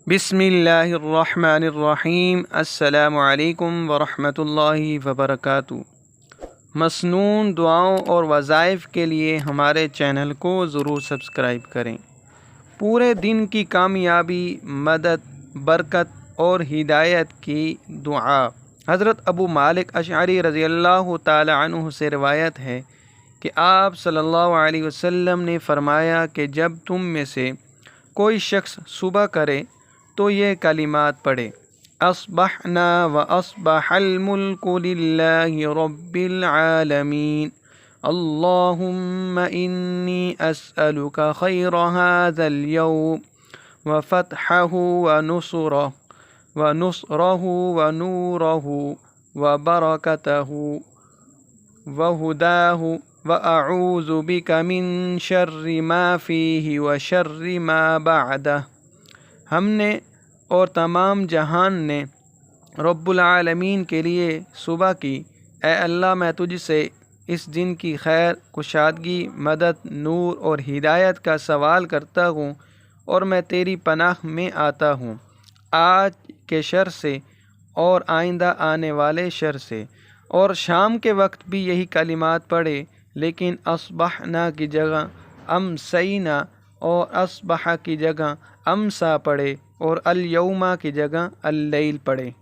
بسم اللہ الرحمن الرحیم۔ السلام علیکم ورحمۃ اللہ وبرکاتہ۔ مسنون دعاؤں اور وظائف کے لیے ہمارے چینل کو ضرور سبسکرائب کریں۔ پورے دن کی کامیابی، مدد، برکت اور ہدایت کی دعا۔ حضرت ابو مالک اشعری رضی اللہ تعالی عنہ سے روایت ہے کہ آپ صلی اللہ علیہ وسلم نے فرمایا کہ جب تم میں سے کوئی شخص صبح کرے تو یہ کلمات پڑھے: اصبحنا واصبح الملک للہ رب العالمین، اللہم انی اسألک خیر هذا اليوم وفتحہ ونصرہ ونورہ وبرکتہ وہداہ واعوذ بک من شر ما فیہ وشر ما بعدہ۔ ہم نے اور تمام جہان نے رب العالمین کے لیے صبح کی: اے اللہ، میں تجھ سے اس دن کی خیر، کشادگی، مدد، نور اور ہدایت کا سوال کرتا ہوں، اور میں تیری پناہ میں آتا ہوں آج کے شر سے اور آئندہ آنے والے شر سے۔ اور شام کے وقت بھی یہی کلمات پڑھے، لیکن اصبحنا کی جگہ امسینا اور اصبح کی جگہ امسا پڑھے، اور الیوم کی جگہ اللیل پڑھے۔